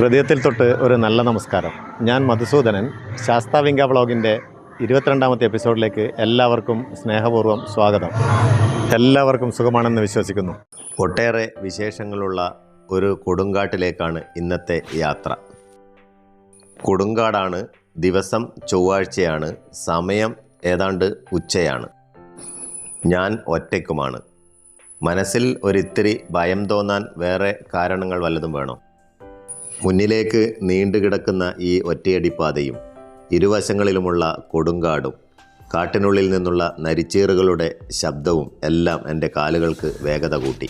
ഹൃദയത്തിൽ തൊട്ട് ഒരു നല്ല നമസ്കാരം. ഞാൻ മധുസൂദനൻ. ശാസ്താവിങ്ക വ്ളോഗിൻ്റെ 22ാമത്തെ എപ്പിസോഡിലേക്ക് എല്ലാവർക്കും സ്നേഹപൂർവ്വം സ്വാഗതം. എല്ലാവർക്കും സുഖമാണെന്ന് വിശ്വസിക്കുന്നു. ഒട്ടേറെ വിശേഷങ്ങളുള്ള ഒരു കൊടുങ്കാട്ടിലേക്കാണ് ഇന്നത്തെ യാത്ര. കൊടുങ്കാടാണ്, ദിവസം ചൊവ്വാഴ്ചയാണ്, സമയം ഏതാണ്ട് ഉച്ചയാണ്. ഞാൻ ഒറ്റയ്ക്കുമാണ്. മനസ്സിൽ ഒരിത്തിരി ഭയം തോന്നാൻ വേറെ കാരണങ്ങൾ വല്ലതും വേണോ? മുന്നിലേക്ക് നീണ്ടുകിടക്കുന്ന ഈ ഒറ്റയടിപ്പാതയും ഇരുവശങ്ങളിലുമുള്ള കൊടുങ്കാടും കാട്ടിനുള്ളിൽ നിന്നുള്ള നരിച്ചീറുകളുടെ ശബ്ദവും എല്ലാം എൻ്റെ കാലുകൾക്ക് വേഗത കൂട്ടി.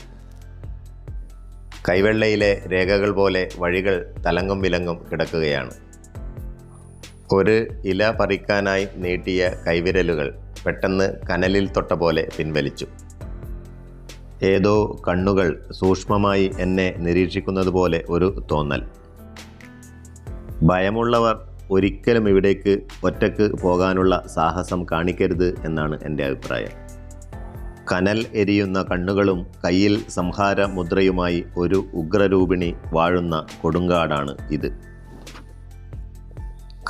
കൈവെള്ളയിലെ രേഖകൾ പോലെ വഴികൾ തലങ്ങും വിലങ്ങും കിടക്കുകയാണ്. ഒരു ഇല പറിക്കാനായി നീട്ടിയ കൈവിരലുകൾ പെട്ടെന്ന് കനലിൽ തൊട്ട പോലെ പിൻവലിച്ചു. ഏതോ കണ്ണുകൾ സൂക്ഷ്മമായി എന്നെ നിരീക്ഷിക്കുന്നത് പോലെ ഒരു തോന്നൽ. ഭയമുള്ളവർ ഒരിക്കലും ഇവിടേക്ക് ഒറ്റയ്ക്ക് പോകാനുള്ള സാഹസം കാണിക്കരുത് എന്നാണ് എൻ്റെ അഭിപ്രായം. കനൽ എരിയുന്ന കണ്ണുകളും കയ്യിൽ സംഹാര മുദ്രയുമായി ഒരു ഉഗ്രരൂപിണി വാഴുന്ന കൊടുങ്കാടാണ് ഇത്.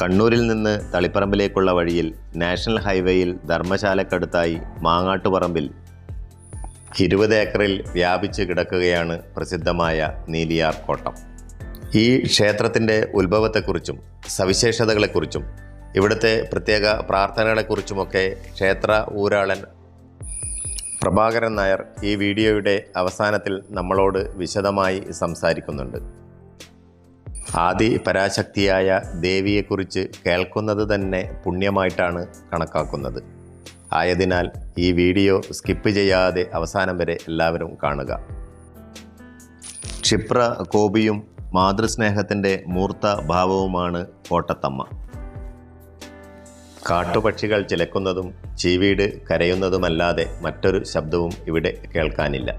കണ്ണൂരിൽ നിന്ന് തളിപ്പറമ്പിലേക്കുള്ള വഴിയിൽ നാഷണൽ ഹൈവേയിൽ ധർമ്മശാലക്കടുത്തായി മാങ്ങാട്ടുപറമ്പിൽ 20 ഏക്കറിൽ വ്യാപിച്ച് കിടക്കുകയാണ് പ്രസിദ്ധമായ നീലിയാർ കോട്ടം. ഈ ക്ഷേത്രത്തിൻ്റെ ഉത്ഭവത്തെക്കുറിച്ചും സവിശേഷതകളെക്കുറിച്ചും ഇവിടുത്തെ പ്രത്യേക പ്രാർത്ഥനകളെക്കുറിച്ചുമൊക്കെ ക്ഷേത്ര ഊരാളൻ പ്രഭാകരൻ നായർ ഈ വീഡിയോയുടെ അവസാനത്തിൽ നമ്മളോട് വിശദമായി സംസാരിക്കുന്നുണ്ട്. ആദി പരാശക്തിയായ ദേവിയെക്കുറിച്ച് കേൾക്കുന്നത് തന്നെ പുണ്യമായിട്ടാണ് കണക്കാക്കുന്നത്. ആയതിനാൽ ഈ വീഡിയോ സ്കിപ്പ് ചെയ്യാതെ അവസാനം വരെ എല്ലാവരും കാണുക. ക്ഷിപ്ര കോപിയും മാതൃസ്നേഹത്തിൻ്റെ മൂർത്ത ഭാവവുമാണ് കോട്ടത്തമ്മ. കാട്ടുപക്ഷികൾ ചിലക്കുന്നതും ചീവീട് കരയുന്നതുമല്ലാതെ മറ്റൊരു ശബ്ദവും ഇവിടെ കേൾക്കാനില്ല.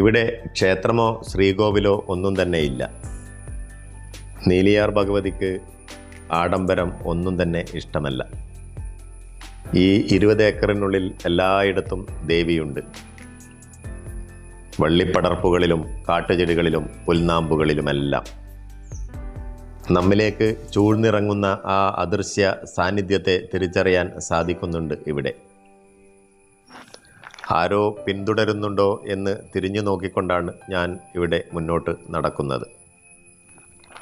ഇവിടെ ക്ഷേത്രമോ ശ്രീകോവിലോ ഒന്നും തന്നെയില്ല. നീലിയാർ ഭഗവതിക്ക് ആഡംബരം ഒന്നും തന്നെ ഇഷ്ടമല്ല. ഈ 20 ഏക്കറിനുള്ളിൽ എല്ലായിടത്തും ദേവിയുണ്ട്. വള്ളിപ്പടർപ്പുകളിലും കാട്ടുചെടികളിലും പുൽനാമ്പുകളിലുമെല്ലാം നമ്മിലേക്ക് ചൂഴ്ന്നിറങ്ങുന്ന ആ അദൃശ്യ സാന്നിധ്യത്തെ തിരിച്ചറിയാൻ സാധിക്കുന്നുണ്ട് ഇവിടെ. ആരോ പിന്തുടരുന്നുണ്ടോ എന്ന് തിരിഞ്ഞു നോക്കിക്കൊണ്ടാണ് ഞാൻ ഇവിടെ മുന്നോട്ട് നടക്കുന്നത്.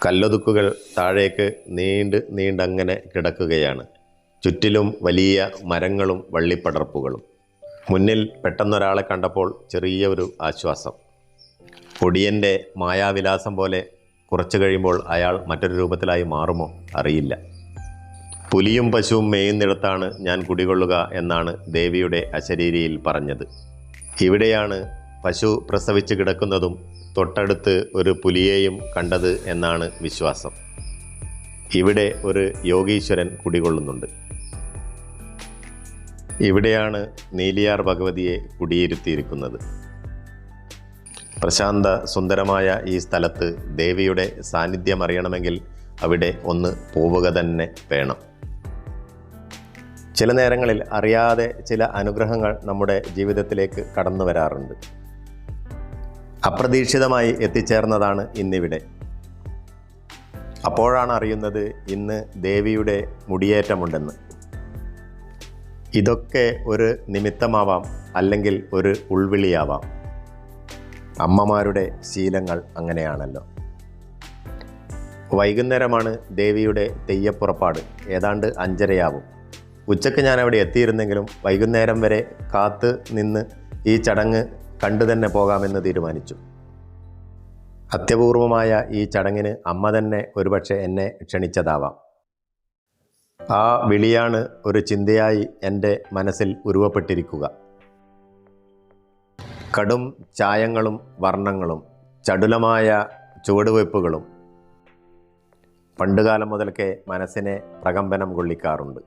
കല്ലൊതുക്കുകൾ താഴേക്ക് നീണ്ടങ്ങനെ കിടക്കുകയാണ്. ചുറ്റിലും വലിയ മരങ്ങളും വള്ളിപ്പടർപ്പുകളും. മുന്നിൽ പെട്ടെന്നൊരാളെ കണ്ടപ്പോൾ ചെറിയ ഒരു ആശ്വാസം. ഒടിയൻ്റെ മായാവിലാസം പോലെ കുറച്ചു കഴിയുമ്പോൾ അയാൾ മറ്റൊരു രൂപത്തിലായി മാറുമോ അറിയില്ല. പുലിയും പശുവും മേയുന്നിടത്താണ് ഞാൻ കുടികൊള്ളുക എന്നാണ് ദേവിയുടെ അശരീരിയിൽ പറഞ്ഞത്. ഇവിടെയാണ് പശു പ്രസവിച്ച് കിടക്കുന്നതും തൊട്ടടുത്ത് ഒരു പുലിയെയും കണ്ടത് എന്നാണ് വിശ്വാസം. ഇവിടെ ഒരു യോഗീശ്വരൻ കുടികൊള്ളുന്നുണ്ട്. ഇവിടെയാണ് നീലിയാർ ഭഗവതിയെ കുടിയിരുത്തിയിരിക്കുന്നത്. പ്രശാന്ത സുന്ദരമായ ഈ സ്ഥലത്ത് ദേവിയുടെ സാന്നിധ്യം അറിയണമെങ്കിൽ അവിടെ ഒന്ന് പോവുക തന്നെ വേണം. ചില നേരങ്ങളിൽ അറിയാതെ ചില അനുഗ്രഹങ്ങൾ നമ്മുടെ ജീവിതത്തിലേക്ക് കടന്നു വരാറുണ്ട്. അപ്രതീക്ഷിതമായി എത്തിച്ചേർന്നതാണ് ഇന്നിവിടെ. അപ്പോഴാണ് അറിയുന്നത് ഇന്ന് ദേവിയുടെ മുടിയേറ്റമുണ്ടെന്ന്. ഇതൊക്കെ ഒരു നിമിത്തമാവാം, അല്ലെങ്കിൽ ഒരു ഉൾവിളിയാവാം. അമ്മമാരുടെ ശീലങ്ങൾ അങ്ങനെയാണല്ലോ. വൈകുന്നേരമാണ് ദേവിയുടെ തെയ്യപ്പുറപ്പാട്. ഏതാണ്ട് 5:30 ഉച്ചയ്ക്ക് ഞാൻ അവിടെ എത്തിയിരുന്നെങ്കിലും വൈകുന്നേരം വരെ കാത്ത് നിന്ന് ഈ ചടങ്ങ് കണ്ടു തന്നെ പോകാമെന്ന് തീരുമാനിച്ചു. അത്യപൂർവമായ ഈ ചടങ്ങിന് അമ്മ തന്നെ ഒരുപക്ഷെ എന്നെ ക്ഷണിച്ചതാവാം. ആ വിളിയാണ് ഒരു ചിന്തയായി എൻ്റെ മനസ്സിൽ ഉരുവപ്പെട്ടിരിക്കുക. കടും ചായങ്ങളും വർണ്ണങ്ങളും ചടുലമായ ചുവടുവയ്പ്പുകളും പണ്ടുകാലം മുതൽക്കേ മനസ്സിനെ പ്രകമ്പനം കൊള്ളിക്കാറുണ്ട്.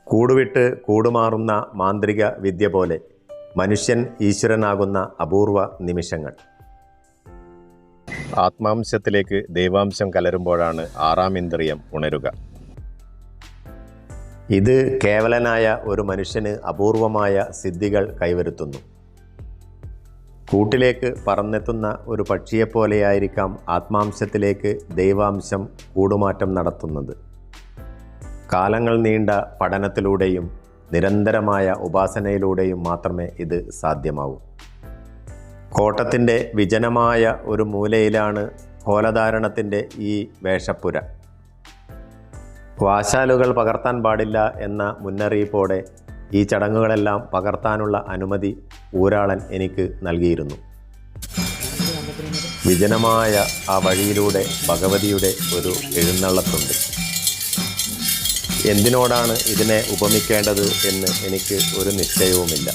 കൂടുവിട്ട് കൂടുമാറുന്ന മാന്ത്രിക വിദ്യ പോലെ മനുഷ്യൻ ഈശ്വരനാകുന്ന അപൂർവ നിമിഷങ്ങൾ. ആത്മാംശത്തിലേക്ക് ദൈവാംശം കലരുമ്പോഴാണ് 6ാം ഇന്ദ്രിയം ഉണരുക. ഇത് കേവലനായ ഒരു മനുഷ്യന് അപൂർവമായ സിദ്ധികൾ കൈവരുത്തുന്നു. കൂട്ടിലേക്ക് പറന്നെത്തുന്ന ഒരു പക്ഷിയെപ്പോലെയായിരിക്കാം ആത്മാംശത്തിലേക്ക് ദൈവാംശം കൂടുമാറ്റം നടത്തുന്നത്. കാലങ്ങൾ നീണ്ട പഠനത്തിലൂടെയും നിരന്തരമായ ഉപാസനയിലൂടെയും മാത്രമേ ഇത് സാധ്യമാവൂ. കോട്ടത്തിൻ്റെ വിജനമായ ഒരു മൂലയിലാണ് കോലധാരണത്തിൻ്റെ ഈ വേഷപ്പുര. വാശാലുകൾ പകർത്താൻ പാടില്ല എന്ന മുന്നറിയിപ്പോടെ ഈ ചടങ്ങുകളെല്ലാം പകർത്താനുള്ള അനുമതി ഊരാളൻ എനിക്ക് നൽകിയിരുന്നു. വിജനമായ ആ വഴിയിലൂടെ ഭഗവതിയുടെ ഒരു എഴുന്നള്ളത്തുണ്ട്. എന്തിനോടാണ് ഇതിനെ ഉപമിക്കേണ്ടത് എന്ന് എനിക്ക് ഒരു നിശ്ചയവുമില്ല.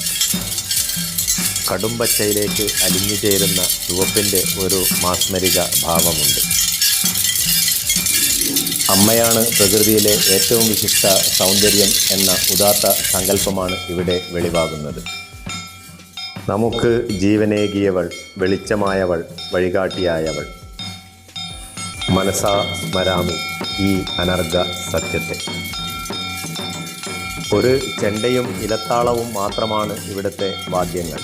കടുംപച്ചയിലേക്ക് അലിഞ്ഞു ചേരുന്ന ചുവപ്പിൻ്റെ ഒരു മാസ്മരിക ഭാവമുണ്ട്. അമ്മയാണ് പ്രകൃതിയിലെ ഏറ്റവും വിശിഷ്ട സൗന്ദര്യം എന്ന ഉദാത്ത സങ്കല്പമാണ് ഇവിടെ വെളിവാകുന്നത്. നമുക്ക് ജീവനേകിയവൾ, വെളിച്ചമായവൾ, വഴികാട്ടിയായവൾ. മനസാ സ്മരാമി ഈ അനർഘ സത്യത്തെ. ഒരു ചെണ്ടയും ഇലത്താളവും മാത്രമാണ് ഇവിടുത്തെ വാദ്യങ്ങൾ.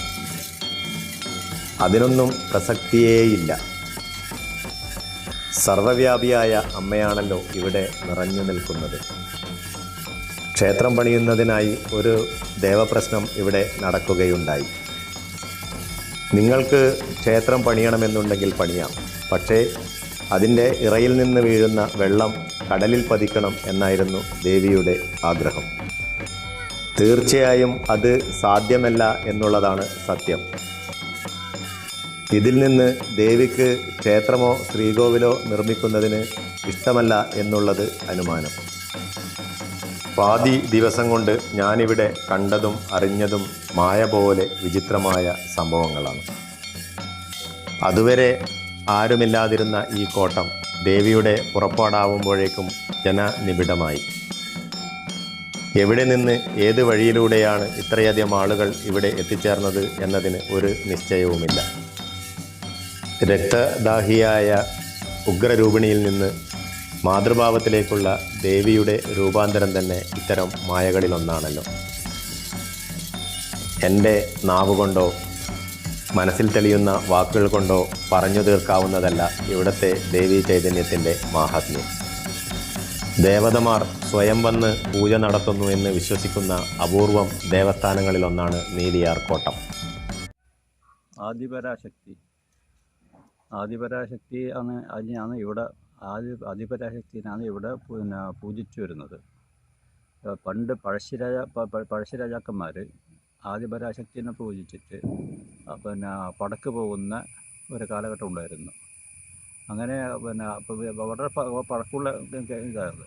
അതിനൊന്നും പ്രസക്തിയേയില്ല. സർവവ്യാപിയായ അമ്മയാണല്ലോ ഇവിടെ നിറഞ്ഞു നിൽക്കുന്നത്. ക്ഷേത്രം പണിയുന്നതിനായി ഒരു ദേവപ്രശ്നം ഇവിടെ നടക്കുകയുണ്ടായി. നിങ്ങൾക്ക് ക്ഷേത്രം പണിയണമെന്നുണ്ടെങ്കിൽ പണിയാം, പക്ഷേ അതിൻ്റെ ഇറയിൽ നിന്ന് വീഴുന്ന വെള്ളം കടലിൽ പതിക്കണം എന്നായിരുന്നു ദേവിയുടെ ആഗ്രഹം. തീർച്ചയായും അത് സാധ്യമല്ല എന്നുള്ളതാണ് സത്യം. ഇതിൽ നിന്ന് ദേവിക്ക് ക്ഷേത്രമോ ശ്രീകോവിലോ നിർമ്മിക്കുന്നതിന് ഇഷ്ടമല്ല എന്നുള്ളത് അനുമാനം. പാതി ദിവസം കൊണ്ട് ഞാനിവിടെ കണ്ടതും അറിഞ്ഞതും മായ പോലെ വിചിത്രമായ സംഭവങ്ങളാണ്. അതുവരെ ആരുമില്ലാതിരുന്ന ഈ കോട്ടം ദേവിയുടെ പുറപ്പാടാവുമ്പോഴേക്കും ജനനിബിഡമായി. എവിടെ നിന്ന് ഏത് വഴിയിലൂടെയാണ് ഇത്രയധികം ആളുകൾ ഇവിടെ എത്തിച്ചേർന്നത് എന്നതിന് ഒരു നിശ്ചയവുമില്ല. രക്തദാഹിയായ ഉഗ്രരൂപിണിയിൽ നിന്ന് മാതൃഭാവത്തിലേക്കുള്ള ദേവിയുടെ രൂപാന്തരം തന്നെ ഇത്തരം മായകളിലൊന്നാണല്ലോ. എൻ്റെ നാവുകൊണ്ടോ മനസ്സിൽ തെളിയുന്ന വാക്കുകൾ കൊണ്ടോ പറഞ്ഞു തീർക്കാവുന്നതല്ല ഇവിടുത്തെ ദേവീ ചൈതന്യത്തിൻ്റെ മാഹാത്മ്യം. ദേവതമാർ സ്വയം വന്ന് പൂജ നടത്തുന്നു എന്ന് വിശ്വസിക്കുന്ന അപൂർവം ദേവസ്ഥാനങ്ങളിലൊന്നാണ് നീലിയാർ കോട്ടം. ആദിപരാശക്തി അതിനെയാണ് ഇവിടെ ആദിപരാശക്തിനാണ് ഇവിടെ പൂജിച്ചു വരുന്നത്. പണ്ട് പഴശ്ശിരാജാക്കന്മാർ ആദിപരാശക്തിനെ പൂജിച്ചിട്ട് പടക്ക് പോകുന്ന ഒരു കാലഘട്ടം ഉണ്ടായിരുന്നു. അങ്ങനെ വളരെ പഴക്കമുള്ള ഇതായിരുന്നു.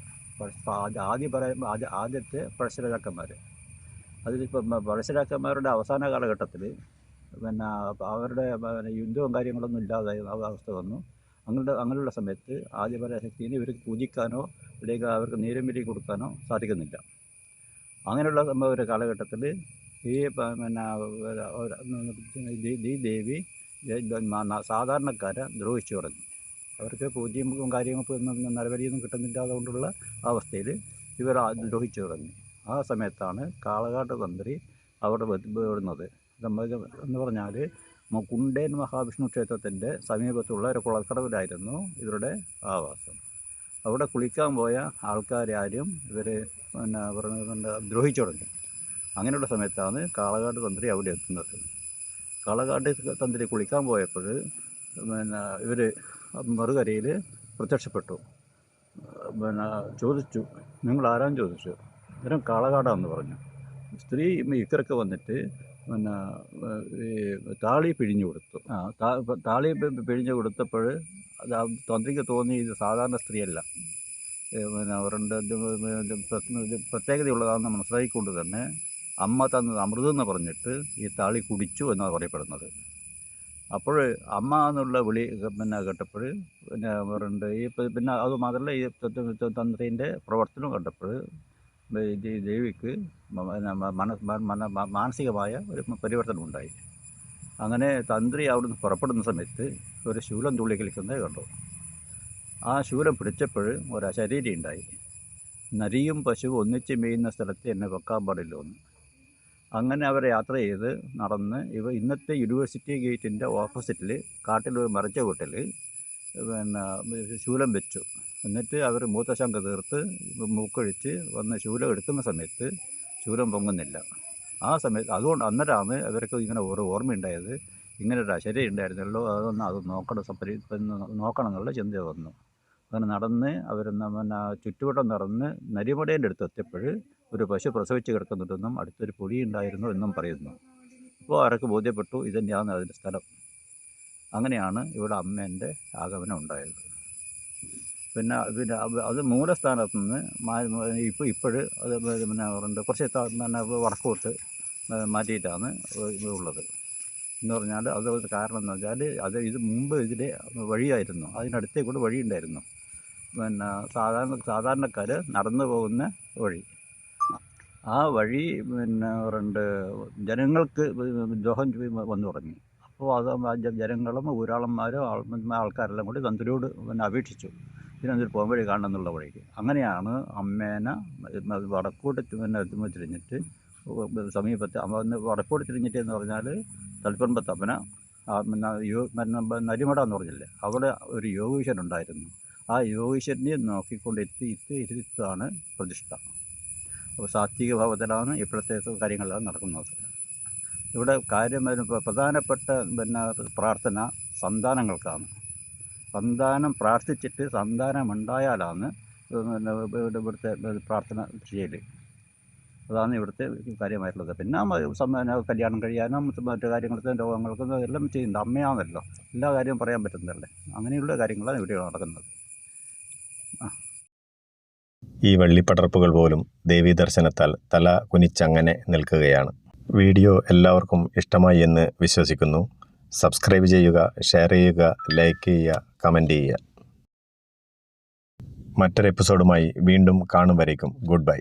ആദ്യത്തെ പഴശ്ശിരാജാക്കന്മാർ അതിലിപ്പം പഴശ്ശിരാജാക്കന്മാരുടെ അവസാന കാലഘട്ടത്തിൽ അവരുടെ യുദ്ധവും കാര്യങ്ങളൊന്നും ഇല്ലാതായ അവസ്ഥ വന്നു. അങ്ങനെയുള്ള സമയത്ത് ആദിപരാശക്തിനെ ഇവർക്ക് പൂജിക്കാനോ അല്ലെങ്കിൽ അവർക്ക് നീരമിരി കൊടുക്കാനോ സാധിക്കുന്നില്ല. അങ്ങനെയുള്ള ഒരു കാലഘട്ടത്തിൽ ഈ ദേവി സാധാരണക്കാരെ ദ്രോഹിച്ചു തുടങ്ങി. അവർക്ക് പൂജ്യം കാര്യങ്ങൾക്കൊന്നും നരബലിയൊന്നും കിട്ടുന്നില്ലാതെ കൊണ്ടുള്ള അവസ്ഥയിൽ ഇവർ ദ്രോഹിച്ചു തുടങ്ങി. ആ സമയത്താണ് കാളകാട്ട് തന്ത്രി അവിടെ വരുന്നത്. എന്ന് പറഞ്ഞാൽ കുണ്ടേൻ മഹാവിഷ്ണു ക്ഷേത്രത്തിൻ്റെ സമീപത്തുള്ള ഒരു കുളക്കടവിലായിരുന്നു ഇവരുടെ ആവാസം. അവിടെ കുളിക്കാൻ പോയ ആൾക്കാരെ ആരും ഇവർ ദ്രോഹിച്ചു തുടങ്ങി. അങ്ങനെയുള്ള സമയത്താണ് കാളകാട്ട് തന്ത്രി അവിടെ എത്തുന്നത്. കാളകാട്ട് തന്ത്രി കുളിക്കാൻ പോയപ്പോൾ ഇവർ മറുകരയിൽ പ്രത്യക്ഷപ്പെട്ടു. ചോദിച്ചു, നിങ്ങൾ ആരാന്ന് ചോദിച്ചു. അന്നേരം കാളകാടാന്ന് പറഞ്ഞു. സ്ത്രീ ഇക്കരക്ക് വന്നിട്ട് താളി പിഴിഞ്ഞു കൊടുത്തു. താളി പിഴിഞ്ഞു കൊടുത്തപ്പോൾ അത് തന്ത്രിക്ക് തോന്നി ഇത് സാധാരണ സ്ത്രീയല്ല, അവരുടെ പ്രത്യേകതയുള്ളതാണെന്ന് മനസ്സിലാക്കിക്കൊണ്ട് തന്നെ അമ്മ തന്നത് അമൃതം എന്ന് പറഞ്ഞിട്ട് ഈ താളി കുടിച്ചു എന്നാണ് പറയപ്പെടുന്നത്. അപ്പോൾ അമ്മ എന്നുള്ള വിളി കേട്ടപ്പോൾ പിന്നെ അത് മാത്രമല്ല ഈ തന്ത്രീൻ്റെ പ്രവർത്തനം കണ്ടപ്പോൾ ദേവിക്ക് മാനസികമായ ഒരു പരിവർത്തനം ഉണ്ടായി. അങ്ങനെ തന്ത്രി അവിടുന്ന് പുറപ്പെടുന്ന സമയത്ത് ഒരു ശൂലം തുള്ളി കളിക്കുന്നത് കണ്ടു. ആ ശൂലം പിടിച്ചപ്പോൾ ഒരു അശരീരി ഉണ്ടായി. നരിയും പശുവും ഒന്നിച്ച് മേയുന്ന സ്ഥലത്ത് എന്നെ വെക്കാൻ പാടില്ല എന്ന്. അങ്ങനെ അവർ യാത്ര ചെയ്ത് നടന്ന് ഇന്നത്തെ യൂണിവേഴ്സിറ്റി ഗേറ്റിൻ്റെ ഓപ്പോസിറ്റിൽ കാട്ടിലൊരു മരച്ച വീട്ടിൽ ശൂലം വെച്ചു. എന്നിട്ട് അവർ മൂത്തശങ്ക തീർത്ത് മൂക്കൊഴിച്ച് വന്ന് ശൂലം എടുക്കുന്ന സമയത്ത് ശൂലം പൊങ്ങുന്നില്ല. ആ സമയത്ത് അതുകൊണ്ട് അന്നേരമാണ് അവർക്ക് ഇങ്ങനെ ഒരു ഓർമ്മയുണ്ടായത്, ഇങ്ങനെ ഒരു അശരീ ഉണ്ടായിരുന്നല്ലോ, അത് നോക്കണം എന്നുള്ള ചിന്ത വന്നു. അങ്ങനെ നടന്ന് അവർ ചുറ്റുവട്ടം നടന്ന് നരിമടേൻ്റെ അടുത്ത് എത്തിയപ്പോൾ ഒരു പശു പ്രസവിച്ച് കിടക്കുന്നുണ്ടെന്നും അടുത്തൊരു പുലി ഉണ്ടായിരുന്നു എന്നും പറയുന്നു. അപ്പോൾ അവർക്ക് ബോധ്യപ്പെട്ടു ഇത് തന്നെയാണ് അതിൻ്റെ സ്ഥലം. അങ്ങനെയാണ് ഇവിടെ അമ്മേൻ്റെ ആഗമനം ഉണ്ടായത്. പിന്നെ അത് മൂലസ്ഥാനത്ത് നിന്ന് ഇപ്പോഴ് അത് കുറച്ച് വടക്കോട്ട് മാറ്റിയിട്ടാണ് ഉള്ളത് എന്ന് പറഞ്ഞാൽ. അത് കാരണം എന്ന് വെച്ചാൽ ഇത് മുമ്പ് ഇതിലെ വഴിയായിരുന്നു, അതിനടുത്തേക്കൂടെ വഴി ഉണ്ടായിരുന്നു. സാധാരണക്കാർ നടന്നു പോകുന്ന വഴി. ആ വഴി ജനങ്ങൾക്ക് ദ്രോഹം വന്നു തുടങ്ങി. അപ്പോൾ അത് ജനങ്ങളും ഊരാളന്മാരും ആൾക്കാരെല്ലാം കൂടി തന്ത്രിയോട് അപേക്ഷിച്ചു ഇതിനൊരു പോകാൻ വഴി കാണണം എന്നുള്ള വഴിക്ക്. അങ്ങനെയാണ് അമ്മേനെ വടക്കോട്ട് തിരിഞ്ഞിട്ട് സമീപത്ത് വടക്കോട്ട് തിരിഞ്ഞിട്ട് എന്ന് പറഞ്ഞാൽ തളിപ്പറമ്പത്തപ്പന നരിമട എന്ന് പറഞ്ഞില്ലേ, അവിടെ ഒരു യോഗീശ്വരൻ ഉണ്ടായിരുന്നു. ആ യോഗീശ്വരനെ നോക്കിക്കൊണ്ട് ഇരുത്താണ് പ്രതിഷ്ഠ. അപ്പോൾ സാത്വിക ഭാവത്തിലാണ് ഇപ്പോഴത്തെ കാര്യങ്ങളെല്ലാം നടക്കുന്നത്. ഇവിടെ പ്രധാനപ്പെട്ട പ്രാർത്ഥന സന്താനങ്ങൾക്കാണ്. സന്താനം പ്രാർത്ഥിച്ചിട്ട് സന്താനമുണ്ടായാലാണ് ഇവിടുത്തെ പ്രാർത്ഥന ചെയ്യൽ. അതാണ് ഇവിടുത്തെ കാര്യമായിട്ടുള്ളത്. പിന്നെ കല്യാണം കഴിയാനും മറ്റു കാര്യങ്ങൾക്കും രോഗങ്ങൾക്കും എല്ലാം ചെയ്യുന്നുണ്ട്. അമ്മയാണല്ലോ, എല്ലാ കാര്യവും പറയാൻ പറ്റുന്നതല്ലേ. അങ്ങനെയുള്ള കാര്യങ്ങളാണ് ഇവിടെ നടക്കുന്നത്. ഈ വള്ളിപ്പടർപ്പുകൾ പോലും ദേവീദർശനത്താൽ തല കുനിച്ചങ്ങനെ നിൽക്കുകയാണ്. വീഡിയോ എല്ലാവർക്കും ഇഷ്ടമായി എന്ന് വിശ്വസിക്കുന്നു. സബ്സ്ക്രൈബ് ചെയ്യുക, ഷെയർ ചെയ്യുക, ലൈക്ക് ചെയ്യുക, കമൻറ്റ് ചെയ്യുക. മറ്റൊരു എപ്പിസോഡുമായി വീണ്ടും കാണും വരേക്കും ഗുഡ് ബൈ.